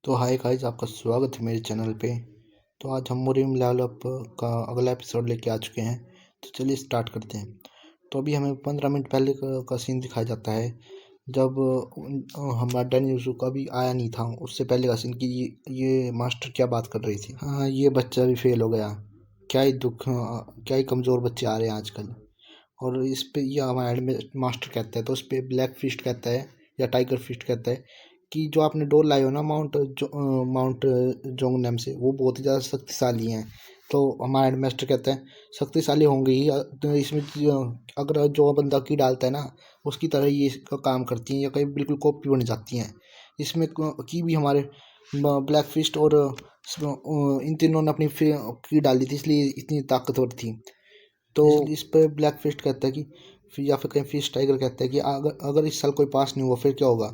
तो hi guys, आपका स्वागत है मेरे चैनल पे। तो आज हम मुरीम डेवलप का अगला एपिसोड लेके आ चुके हैं। तो चलिए स्टार्ट करते हैं। तो अभी हमें 15 मिनट पहले का सीन दिखाया जाता है, जब हमारा डैनी यूसुफ का भी आया नहीं था। उससे पहले का सीन कि ये मास्टर क्या बात कर रही थी। हाँ, ये बच्चा भी फेल हो गया। क्या ही दुख, क्या ही कमज़ोर बच्चे आ रहे हैं आजकल। और इस पे ये हमारा हेड मास्टर कहता है, तो उस पे ब्लैक फिस्ट कहता है या टाइगर फिस्ट कहता है कि जो आपने डोर लाए हो ना माउंट जोंग नाम से, वो बहुत ही ज़्यादा शक्तिशाली हैं। तो हमारा हेडमास्टर कहता है शक्तिशाली होंगे ही, तो इसमें अगर जो बंदा की डालता है ना, उसकी तरह ये इसका काम करती हैं या कहीं बिल्कुल कॉपी बन जाती हैं। इसमें की भी हमारे ब्लैक फिस्ट और इन तीनों ने अपनी की डाल दी थी, इसलिए इतनी ताकतवर थी। तो इस पे ब्लैक फिस्ट कहता है कि या फिर कहीं फिश टाइगर कहता है कि अगर अगर इस साल कोई पास नहीं हुआ फिर क्या होगा।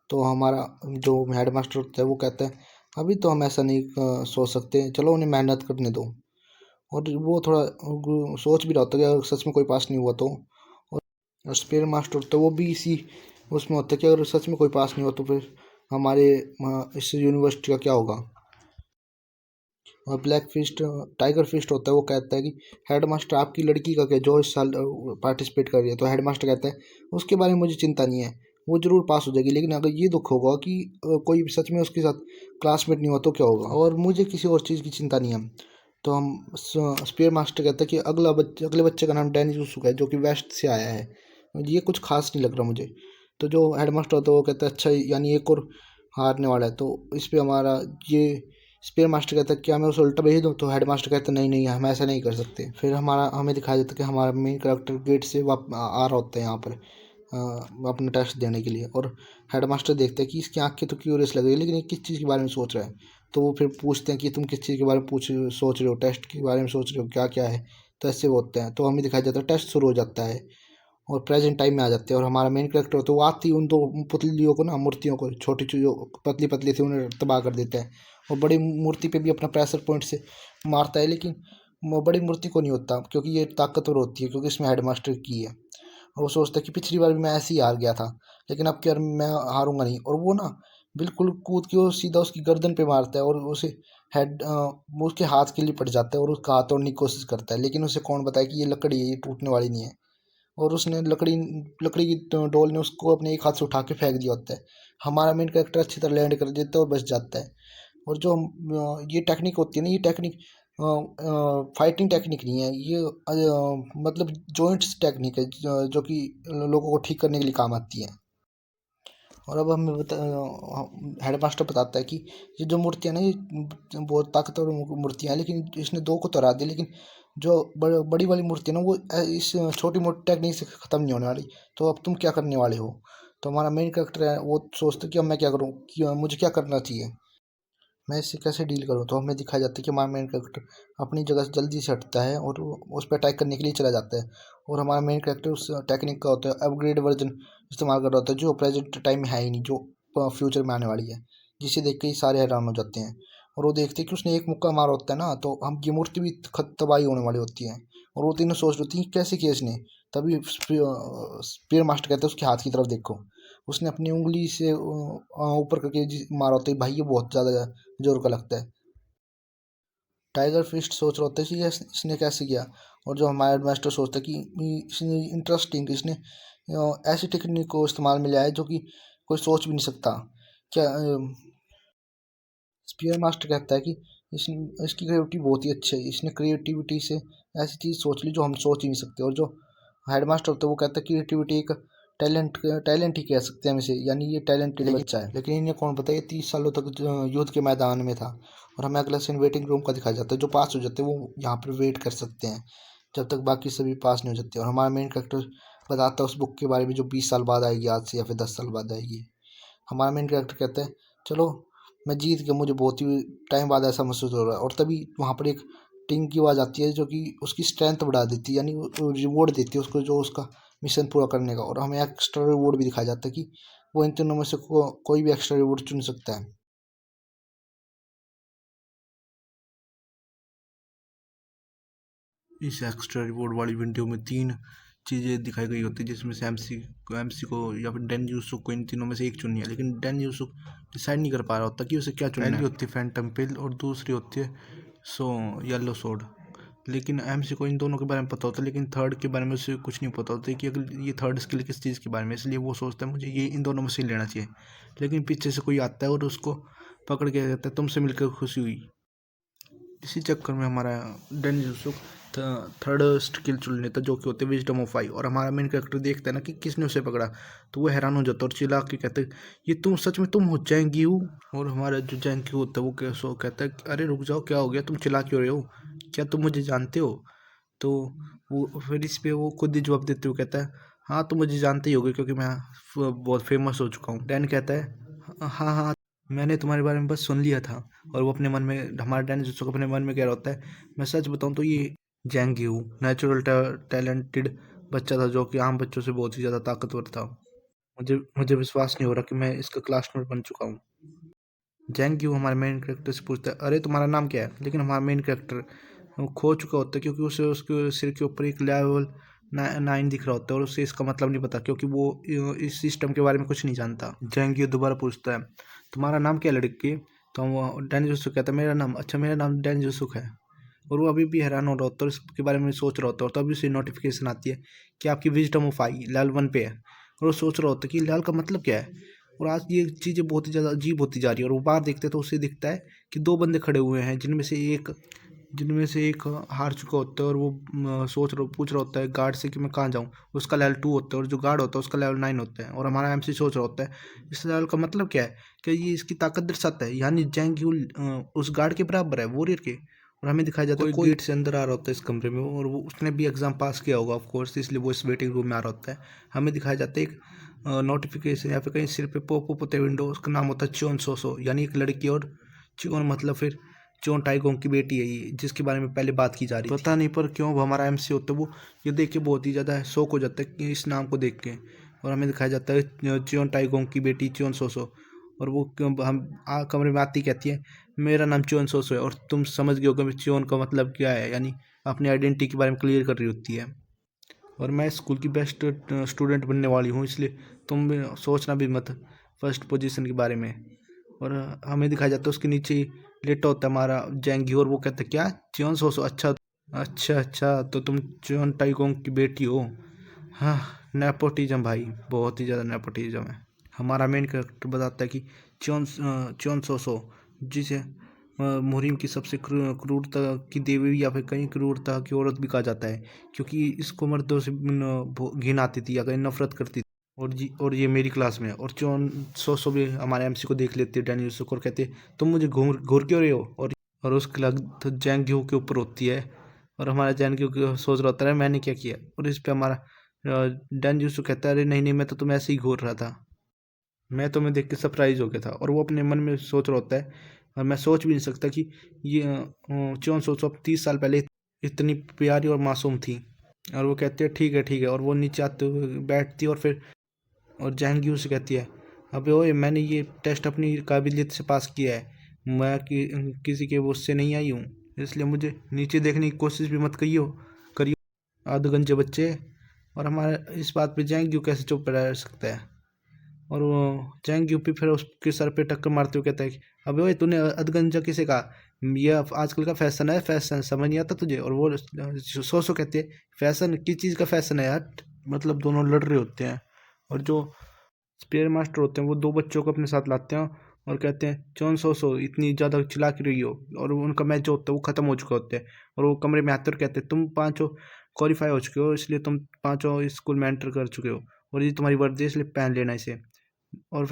तो हमारा जो हेड मास्टर होता है वो कहता है अभी तो हम ऐसा नहीं सोच सकते, चलो उन्हें मेहनत करने दो। और वो थोड़ा सोच भी रहा होता है कि अगर सच में कोई पास नहीं हुआ तो। और स्पेयर मास्टर होता है वो भी इसी उसमें होता है कि अगर सच में कोई पास नहीं हुआ तो फिर हमारे इस यूनिवर्सिटी का क्या होगा। और ब्लैक फिस्ट टाइगर फिस्ट होता है वो कहता है कि हेड मास्टर आपकी लड़की का क्या जो इस साल पार्टिसिपेट कर रही है। तो हेड मास्टर कहता है उसके बारे में मुझे चिंता नहीं है, वो जरूर पास हो जाएगी, लेकिन अगर ये दुख होगा कि कोई सच में उसके साथ क्लासमेट नहीं हुआ तो क्या होगा। और मुझे किसी और चीज़ की चिंता नहीं है। तो हम स्पेयर मास्टर कहता है कि अगले बच्चे का नाम डैनी यूसुफ है, जो कि वेस्ट से आया है। ये कुछ खास नहीं लग रहा मुझे। तो जो हेड मास्टर होता है वो कहता है अच्छा, यानी एक और हारने वाला है। तो इस पे हमारा ये स्पेयर मास्टर कहता है क्या मैं उसे उल्टा भेज दूँ। तो हेड मास्टर कहता है नहीं नहीं, हम ऐसा नहीं कर सकते। फिर हमें दिखाया जाता है कि हमारा मेन कैरेक्टर गेट से आ रहा होता है यहाँ पर अपना टेस्ट देने के लिए। और हेड मास्टर देखते हैं कि इसकी आंखें तो क्यूरियस लग रही है, लेकिन ये किस चीज़ के बारे में सोच रहा है। तो वो फिर पूछते हैं कि तुम किस चीज़ के बारे में सोच रहे हो, टेस्ट के बारे में सोच रहे हो, क्या क्या है। तो ऐसे वो होते हैं। तो हमें दिखाया जाता है टेस्ट शुरू हो जाता है और प्रेजेंट टाइम में आ जाते हैं। और हमारा मेन कैरेक्टर तो वो आती उन दो पुतलियों को ना, मूर्तियों को, छोटी चीज़ों पतली पतली थी उन्हें तबाह कर देता है। और बड़ी मूर्ति पे भी अपना प्रेशर पॉइंट से मारता है, लेकिन वो बड़ी मूर्ति को नहीं होता क्योंकि ये ताकतवर होती है, क्योंकि इसमें हेडमास्टर की है। और वो सोचता है कि पिछली बार भी मैं ऐसे ही हार गया था, लेकिन अब क्या मैं हारूंगा नहीं। और वो ना बिल्कुल कूद के वो सीधा उसकी गर्दन पे मारता है और उसे वो उसके हाथ के लिए पड़ जाता है और उसका हाथ तोड़ने की कोशिश करता है, लेकिन उसे कौन बताए कि ये लकड़ी है, ये टूटने वाली नहीं है। और उसने लकड़ी लकड़ी की डोल ने उसको अपने एक हाथ से उठा के फेंक दिया होता है। हमारा मेन कैरेक्टर अच्छी तरह लैंड कर देता है और बच जाता है। और जो ये टेक्निक होती है ना, ये टेक्निक फाइटिंग टेक्निक नहीं है, ये मतलब जॉइंट्स टेक्निक है, जो कि लोगों को ठीक करने के लिए काम आती है। और अब हमें हेड मास्टर बताता है कि ये जो मूर्तियाँ ना, ये बहुत ताकतवर मूर्तियाँ हैं, लेकिन इसने दो को तो हरा दिया, लेकिन जो बड़ी वाली मूर्ति है ना, वो इस छोटी मोटी टेक्निक से ख़त्म नहीं होने वाली। तो अब तुम क्या करने वाले हो। तो हमारा मेन कैरेक्टर है वो सोचता है कि अब मैं क्या करूँ, कि मुझे क्या करना चाहिए, मैं इससे कैसे डील करूँ। तो हमें दिखाया जाता है कि हमारा मेन कैरेक्टर अपनी जगह से जल्दी से हटता है और उस पर अटैक करने के लिए चला जाता है। और हमारा मेन कैरेक्टर उस टेक्निक का होता है अपग्रेड वर्जन इस्तेमाल कर रहा होता है, जो प्रेजेंट टाइम में है ही नहीं, जो फ्यूचर में आने वाली है, जिसे देख के ही सारे हैरान हो जाते हैं। और वो देखते हैं कि उसने एक मुक्का मारा होता है ना, तो हम ये मूर्ति भी तबाही होने वाली होती है। और वो तीनों सोच रही होती हैं कैसे किया इसने। तभी स्पीयर मास्टर कहते हैं उसके हाथ की तरफ देखो, उसने अपनी उंगली से ऊपर करके मारा होता है। भाई ये बहुत ज़्यादा जोर का लगता है। टाइगर फिस्ट सोच रहा होता है कि इसने कैसे किया। और जो हमारा मास्टर सोचता है कि इसने इंटरेस्टिंग, इसने ऐसी टेक्निक को इस्तेमाल में लिया है जो कि कोई सोच भी नहीं सकता। क्या स्पीयर मास्टर कहता है कि इसकी क्रिएटिविटी बहुत ही अच्छी है, इसने क्रिएटिविटी से ऐसी चीज़ सोच ली जो हम सोच ही नहीं सकते। और जो हेडमास्टर होता है वो कहता है क्रिएटिविटी एक टैलेंट टैलेंट ही कह सकते हैं हम इसे, यानी ये टैलेंटेड बच्चा है। लेकिन इन्हें कौन पता, ये 30 सालों तक युद्ध के मैदान में था। और हमें अगला सीन वेटिंग रूम का दिखाया जाता है। जो पास हो जाते हैं वो यहाँ पर वेट कर सकते हैं जब तक बाकी सभी पास नहीं हो जाते। और हमारा मेन कैरेक्टर बताता है उस बुक के बारे में जो 20 साल बाद आएगी आज से, या फिर 10 साल बाद आएगी। हमारा मेन कैरेक्टर कहता है चलो मैं जीत गया, मुझे बहुत ही टाइम बाद ऐसा महसूस हो रहा है। और तभी वहाँ पर एक टिंग की आवाज़ आती है जो कि उसकी स्ट्रेंथ बढ़ा देती है, यानी रिवॉर्ड देती है उसको जो उसका मिशन पूरा करने का। और हमें एक्स्ट्रा रिवॉर्ड भी दिखाया जाता है कि वो इन तीनों में से कोई भी एक्स्ट्रा रिवॉर्ड चुन सकता है। इस एक्स्ट्रा रिवॉर्ड वाली वीडियो में तीन चीज़ें दिखाई गई होती है, जिसमें से एमसी को या फिर डेन यूसुक को इन तीनों में से एक चुननी है, लेकिन डेन यूसुक डिसाइड नहीं कर पा रहा होता कि उसे क्या चुनना है। पहली होती है फैंटम पिल और दूसरी होती है येलो सोड। लेकिन एमसी को इन दोनों के बारे में पता होता है, लेकिन थर्ड के बारे में उसे कुछ नहीं पता होता कि अगर ये थर्ड स्किल किस चीज़ के बारे में, इसलिए वो सोचता है मुझे ये इन दोनों में से लेना चाहिए। लेकिन पीछे से कोई आता है और उसको पकड़ के कहता है तुमसे मिलकर खुशी हुई। इसी चक्कर में हमारा डेन यूसुक थर्ड स्किल चुन लेता, जो कि होते विजडम ऑफ 5। और हमारा मेन कैरेक्टर देखता है ना कि किसने उसे पकड़ा, तो वो हैरान हो जाता है और चिल्ला के कहते ये तुम सच में तुम हो जैंग यू। और हमारा जो जैंग यू होता है वो कहता है अरे रुक जाओ, क्या हो गया, तुम चिल्ला क्यों रहे हो, क्या तुम मुझे जानते हो। तो वो फिर इस पे वो खुद ही जवाब देते हुए कहता है हाँ तुम मुझे जानते ही होगे क्योंकि मैं बहुत फेमस हो चुका हूँ। डैन कहता है हाँ हाँ मैंने तुम्हारे बारे में बस सुन लिया था। और वो अपने मन में, हमारा डैन जो अपने मन में कह रहा होता है मैं सच बताऊँ तो ये जैंग यू नेचुरल टैलेंटेड बच्चा था, जो कि आम बच्चों से बहुत ही ज़्यादा ताकतवर था। मुझे विश्वास नहीं हो रहा कि मैं इसका क्लासमेट बन चुका हूँ। जैंग यू हमारे मेन कैरेक्टर से पूछता है अरे तुम्हारा नाम क्या है, लेकिन हमारा मेन कैरेक्टर वो खो चुका होता है क्योंकि उसे उसके सिर के ऊपर एक लेवल 9 दिख रहा होता है और उसे इसका मतलब नहीं पता क्योंकि वो इस सिस्टम के बारे में कुछ नहीं जानता। जैंग यू दोबारा पूछता है तुम्हारा नाम क्या है लड़की, तो वो डैन जुसुक कहता है मेरा नाम डैन जुसुक है। और वो अभी भी हैरान हो रहा होता है और इसके बारे में सोच रहा होता है, और तभी उसे नोटिफिकेशन आती है कि आपकी विजडम ऑफ आई लेवल 1 पे है। और वो सोच रहा होता है कि लेवल का मतलब क्या है। और आज ये चीज़ें बहुत ही ज़्यादा अजीब होती जा रही है। और वो बाहर देखते तो उसे दिखता है कि दो बंदे खड़े हुए हैं, जिनमें से एक हार चुका होता है और वो पूछ रहा होता है गार्ड से कि मैं कहाँ जाऊँ। उसका लेवल 2 होता है और जो गार्ड होता है उसका लेवल 9 होता है। और हमारा एमसी सोच रहा होता है इस लेवल का मतलब क्या है, कि ये इसकी ताकत दर्शाता है, यानी जैंग यूल उस गार्ड के बराबर है, वॉरियर के। और हमें दिखाया जाता है कोई गेट से अंदर आ रहा होता है इस कमरे में, और वो उसने भी एग्जाम पास किया होगा ऑफ कोर्स, इसलिए वो इस वेटिंग रूम में आ रहा होता है। हमें दिखाया जाता है एक नोटिफिकेशन या फिर कहीं सिर पे पॉप अप होता है विंडो, उसका नाम होता है च्योन सोसो, यानी एक लड़की। और च्योन मतलब फिर चोन टाइगोंग की बेटी है ये, जिसके बारे में पहले बात की जा रही थी। पता नहीं पर क्यों हमारा एमसी होता है वो ये देख के बहुत ही ज़्यादा शौक हो जाता है कि इस नाम को देख के। और हमें दिखाया जाता है च्योन टाइगोंग की बेटी च्योन सोसो। और वो कमरे में आती कहती है मेरा नाम च्योन सोसो है। और तुम समझ गए होगे च्योन का मतलब क्या है, यानी अपनी आइडेंटिटी के बारे में क्लियर कर रही होती है। और मैं स्कूल की बेस्ट स्टूडेंट बनने वाली हूँ, इसलिए तुम भी सोचना भी मत फर्स्ट पोजीशन के बारे में। और हमें दिखाया जाता है उसके नीचे ही लेटा होता है हमारा जैंगी, और वो कहता है क्या च्योन सोसो, अच्छा अच्छा अच्छा तो तुम च्योन टाइगोंग की बेटी हो। हाँ नेपोटिज्म भाई, बहुत ही ज़्यादा नेपोटिज्म है। हमारा मेन कैरेक्टर बताता है कि च्योन सोसो जिसे मुहिम की सबसे क्रूरता की देवी या फिर कहीं क्रूरता की औरत भी कहा जाता है, क्योंकि इसको मर्दों से घिन आती थी या कहीं नफरत करती थी। और ये मेरी क्लास में है। और च्योन सोसो भी हमारे एमसी को देख लेती है डैन यूसुक, और कहते तुम मुझे घूर घूर क्यों रहे हो। और उसकी लग तो जैंग यू के ऊपर होती है। और हमारा जैंग यू सोच रहा होता है मैंने क्या किया। और इस पे हमारा डैन यूसुक कहता है अरे नहीं नहीं मैं तो तुम्हें ऐसे ही घूर रहा था, मैं तुम्हें देख के सरप्राइज हो गया था। और वो अपने मन में सोच रहा होता है और मैं सोच भी नहीं सकता कि ये च्योन सोचो 30 साल पहले इतनी प्यारी और मासूम थी। और वो कहते हैं ठीक है ठीक है, और वो नीचे आते हुए बैठती है। और जहांगीर से कहती है अबे ओए मैंने ये टेस्ट अपनी काबिलियत से पास किया है, मैं किसी के वो उससे नहीं आई हूँ, इसलिए मुझे नीचे देखने की कोशिश भी मत करियो आधगंजे बच्चे। और हमारा इस बात पे जहांगीर कैसे चुप रह सकता है। और वो जैंग यूपी फिर उसके सर पे टक्कर मारते हुए कहता है कि अबे ओए तूने अधगंजा किसे कहा, ये आजकल का फैशन है, फैशन समझ नहीं आता तुझे। और वो सो कहते हैं फैशन किस चीज़ का फैशन है यार। मतलब दोनों लड़ रहे होते हैं, और जो स्पेयर मास्टर होते हैं वो दो बच्चों को अपने साथ लाते हैं और कहते हैं चौन सो इतनी ज़्यादा चिल्ला क्यों रही हो। और उनका मैच जो होता है वो ख़त्म हो चुका होता है। और वो कमरे में आते और कहते हैं तुम पाँचों क्वालिफाई हो चुके हो, इसलिए तुम पाँचों स्कूल में एंटर कर चुके हो, और ये तुम्हारी वर्दी है इसलिए पहन लेना इसे। और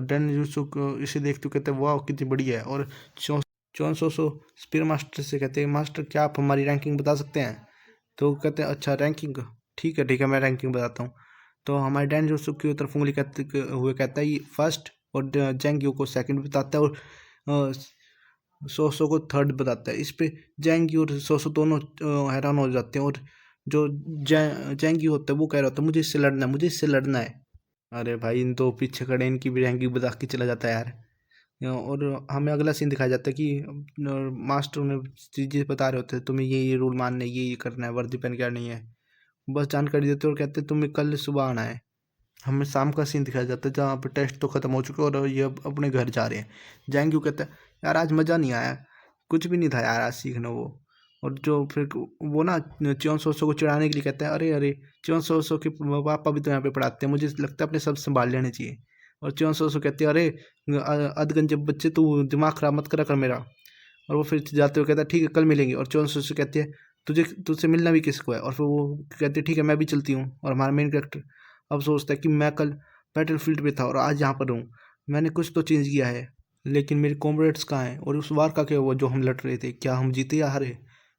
डैन यूसुक इसे देखते हुए कहते हैं वाह कितनी बढ़िया है। और चौन सो स्पीयर मास्टर से कहते हैं मास्टर क्या आप हमारी रैंकिंग बता सकते हैं। तो वो कहते हैं अच्छा रैंकिंग, ठीक है मैं रैंकिंग बताता हूँ। तो हमारे डैन यूसुक की तरफ उंगली कहता है ये फर्स्ट, और जैंग यू को सेकंड बताता है, और सोसो को थर्ड बताता है। इस पे जैंग यू और सोसो दोनों हैरान हो जाते हैं। और जो जैंग यू होता है वो कह रहा होता है मुझे इससे लड़ना है। अरे भाई इन दो पीछे खड़े इनकी भी रैंकिंग बता के चला जाता है यार। और हमें अगला सीन दिखाया जाता है कि मास्टर उन्हें चीज़ें बता रहे होते हैं तुम्हें ये रूल मानने ये करना है, वर्दी पहन के नहीं है। बस जानकारी देते और कहते तुम्हें कल सुबह आना है। हमें शाम का सीन दिखाया जाता है जहाँ पे टेस्ट तो ख़त्म हो चुके हैं और ये अब अपने घर जा रहे हैं। जैंग्यू कहता है यार आज मज़ा नहीं आया, कुछ भी नहीं था यार आज सीखना वो। और जो फिर वो ना च्योन सोसो को चिढ़ाने के लिए कहता है अरे अरे च्योन सोसो के पापा भी तो यहाँ पे पढ़ाते हैं, मुझे लगता है अपने सब संभाल लेने चाहिए। और च्योन सोसो कहती है अरे अधगंजे बच्चे तू दिमाग ख़राब मत करा कर मेरा। और वो फिर जाते हुए कहता है ठीक है कल मिलेंगे। और च्योन सोसो कहती है तुझे तुझसे मिलना भी किसको है। और फिर वो कहती है ठीक है मैं भी चलती हूँ। और हमारा मेन कैरेक्टर अब सोचता है कि मैं कल बैटल फील्ड पे था और आज यहाँ पर हूँ, मैंने कुछ तो चेंज किया है, लेकिन मेरे कॉमरेड्स कहाँ हैं और उस वार का क्या हुआ जो हम लड़ रहे थे, क्या हम जीते या हारे।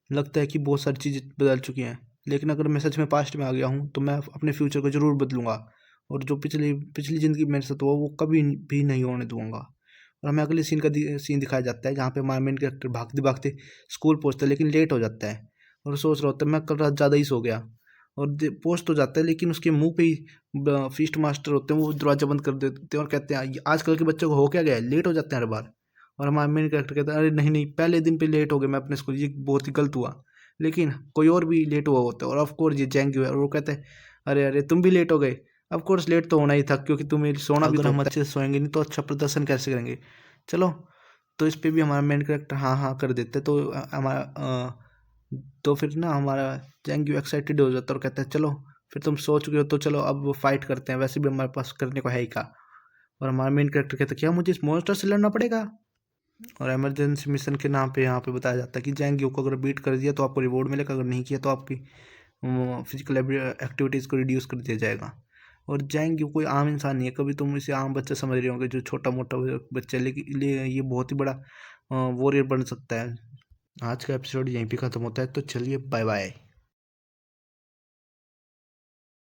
लगता है कि बहुत सारी चीज़ें बदल चुकी हैं, लेकिन अगर मैं सच में पास्ट में आ गया हूँ तो मैं अपने फ्यूचर को ज़रूर बदलूंगा और जो पिछली पिछली ज़िंदगी मेरे साथ हुआ वो कभी भी नहीं होने दूंगा। और हमें अगले सीन का सीन दिखाया जाता है जहाँ पे हमारा मेन कैरेक्टर भागते भागते स्कूल पहुँचता है लेकिन लेट हो जाता है। और सोच रहा होता है मैं कल रात ज़्यादा ही सो गया। और पहुँच तो जाता है लेकिन उसके मुंह पे ही फीस्ट मास्टर होते हैं वो दरवाज़ा बंद कर देते हैं और कहते हैं आजकल के बच्चों को हो क्या गया है, लेट हो जाते हैं हर बार। और हमारा मेन कैरेक्टर कहता है अरे नहीं नहीं पहले दिन पे लेट हो गए मैं अपने स्कूल, ये बहुत ही गलत हुआ। लेकिन कोई और भी लेट हुआ होता है और ऑफ कोर्स ये जैंग्यू है और वो कहते हैं अरे अरे तुम भी लेट हो गए। ऑफ कोर्स लेट तो होना ही था क्योंकि तुम्हें सोना भी तो हम अच्छे से सोएंगे नहीं तो अच्छा प्रदर्शन कैसे करेंगे। चलो तो इस पे भी हमारा मेन कैरेक्टर हाँ हाँ कर देते तो तो फिर ना हमारा जैंग्यू एक्साइटेड हो जाता है और कहता है चलो फिर तुम सो चुके हो तो चलो अब फाइट करते हैं, वैसे भी हमारे पास करने को है ही का। और हमारा मेन कैरेक्टर कहता है क्या मुझे इस मॉन्स्टर से लड़ना पड़ेगा। और इमरजेंसी मिशन के नाम पे यहाँ पे बताया जाता है कि जैंग्यू को अगर बीट कर दिया तो आपको रिवॉर्ड मिलेगा, अगर नहीं किया तो आपकी फिजिकल एक्टिविटीज़ को रिड्यूस कर दिया जाएगा। और जैंग्यू कोई आम इंसान नहीं है, कभी तुम इसे आम बच्चा समझ रहे होंगे जो छोटा मोटा बच्चा, लेकिन ये बहुत ही बड़ा वॉरियर बन सकता है। आज का एपिसोड यहीं पे ख़त्म होता है तो चलिए बाय बाय।